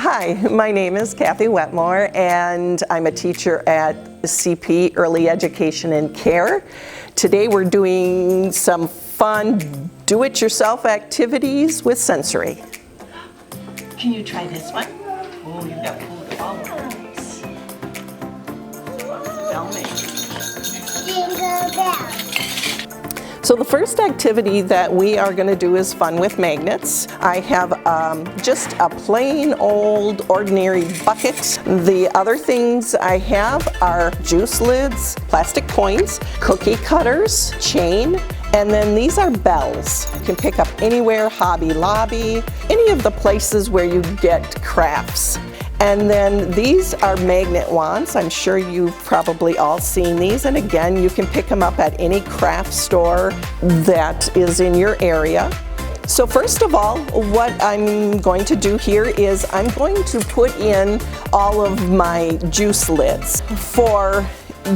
Hi, my name is Kathy Wetmore and I'm a teacher at CP Early Education and Care. Today we're doing some fun do-it-yourself activities with sensory. Can you try this one? Oh, you've got food all over. Tell me. Jingle bells. So the first activity that we are going to do is fun with magnets. I have just a plain old ordinary bucket. The other things I have are juice lids, plastic coins, cookie cutters, chain, and then these are bells. You can pick up anywhere, Hobby Lobby, any of the places where you get crafts. And then these are magnet wands. I'm sure you've probably all seen these. And again, you can pick them up at any craft store that is in your area. So first of all, what I'm going to do here is I'm going to put in all of my juice lids. For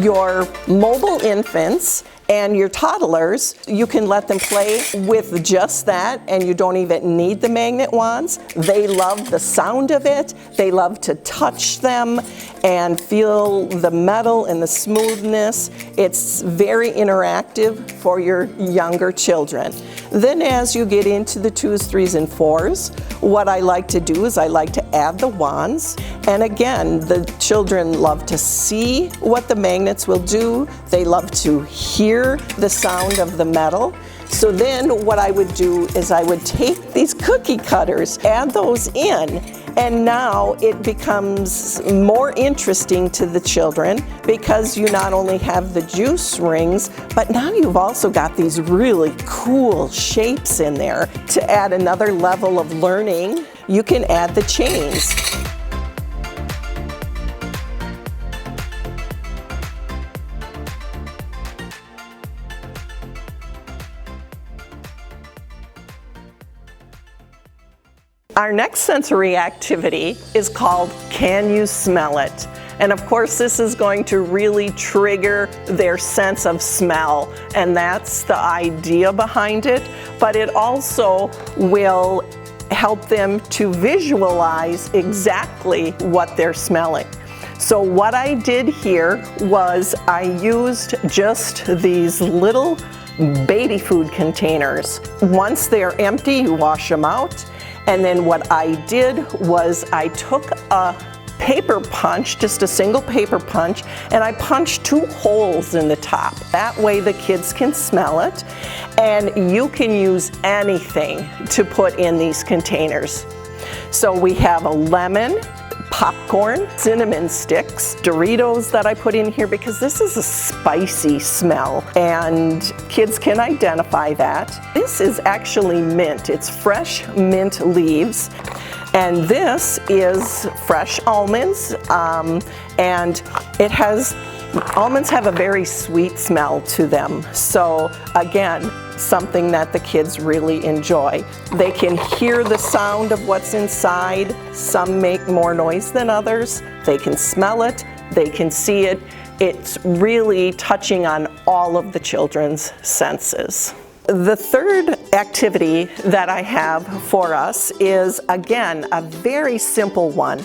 your mobile infants and your toddlers, you can let them play with just that and you don't even need the magnet wands. They love the sound of it. They love to touch them and feel the metal and the smoothness. It's very interactive for your younger children. Then as you get into the 2s, 3s, and 4s, what I like to do is I like to add the wands. And again, the children love to see what the magnets will do. They love to hear the sound of the metal. So then what I would do is I would take these cookie cutters, add those in, and now it becomes more interesting to the children because you not only have the juice rings, but now you've also got these really cool shapes in there. To add another level of learning, you can add the chains. Our next sensory activity is called Can You Smell It? And of course this is going to really trigger their sense of smell, and that's the idea behind it, but it also will help them to visualize exactly what they're smelling. So what I did here was I used just these little baby food containers. Once they're empty, you wash them out. And then what I did was I took a paper punch, just a single paper punch, and I punched 2 holes in the top. That way the kids can smell it. And you can use anything to put in these containers. So we have a lemon, popcorn, cinnamon sticks, Doritos that I put in here because this is a spicy smell and kids can identify that. This is actually mint. It's fresh mint leaves. And this is fresh almonds, and almonds have a very sweet smell to them. So again, something that the kids really enjoy. They can hear the sound of what's inside. Some make more noise than others. They can smell it, they can see it. It's really touching on all of the children's senses. The third activity that I have for us is, again, a very simple one.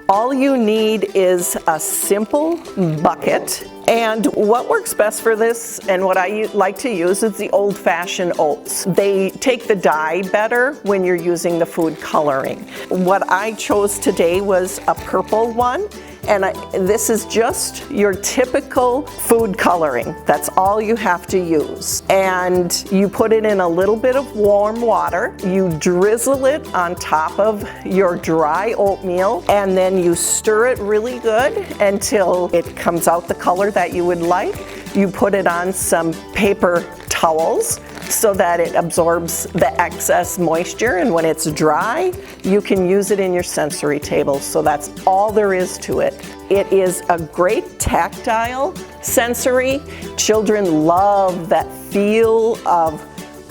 All you need is a simple bucket, and what works best for this and what I like to use is the old-fashioned Oats. They take the dye better when you're using the food coloring. What I chose today was a purple one, and this is just your typical food coloring. That's all you have to use. And you put it in a little bit of warm water, you drizzle it on top of your dry oatmeal, and then you stir it really good until it comes out the color that you would like. You put it on some paper towels so that it absorbs the excess moisture, and when it's dry, you can use it in your sensory table. So that's all there is to it. It is a great tactile sensory. Children love that feel of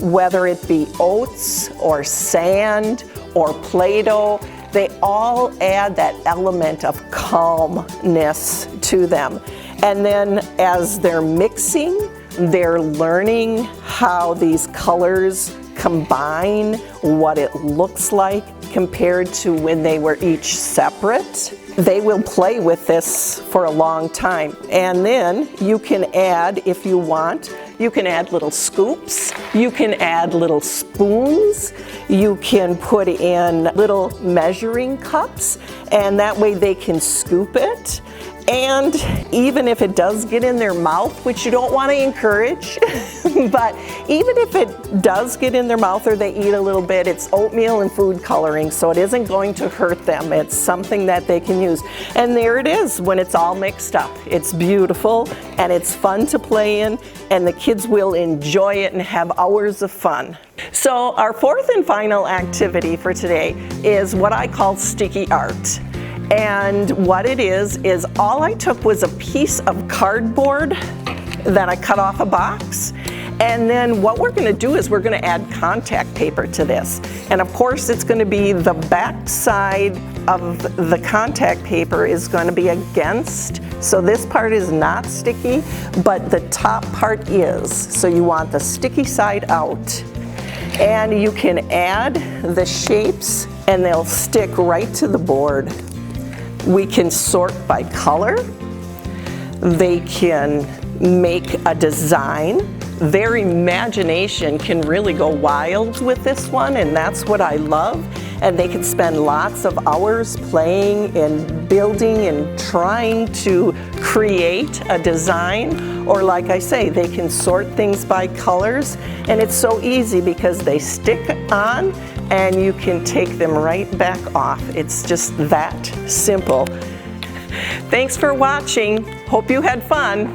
whether it be oats or sand or Play-Doh. They all add that element of calmness to them. And then as they're mixing, they're learning how these colors combine what it looks like compared to when they were each separate. They will play with this for a long time. And then you can add, if you want, you can add little scoops, you can add little spoons, you can put in little measuring cups, and that way they can scoop it. And even if it does get in their mouth, which you don't want to encourage, but even if it does get in their mouth or they eat a little bit, it's oatmeal and food coloring, so it isn't going to hurt them. It's something that they can use. And there it is when it's all mixed up. It's beautiful and it's fun to play in, and the kids will enjoy it and have hours of fun. So our fourth and final activity for today is what I call sticky art. And what it is all I took was a piece of cardboard that I cut off a box. And then what we're going to do is we're going to add contact paper to this. And of course it's going to be the back side of the contact paper is going to be against. So this part is not sticky, but the top part is. So you want the sticky side out. And you can add the shapes and they'll stick right to the board. We can sort by color. They can make a design. Their imagination can really go wild with this one, and that's what I love. And they can spend lots of hours playing and building and trying to create a design. Or like I say, they can sort things by colors, and it's so easy because they stick on and you can take them right back off. It's just that simple. Thanks for watching. Hope you had fun.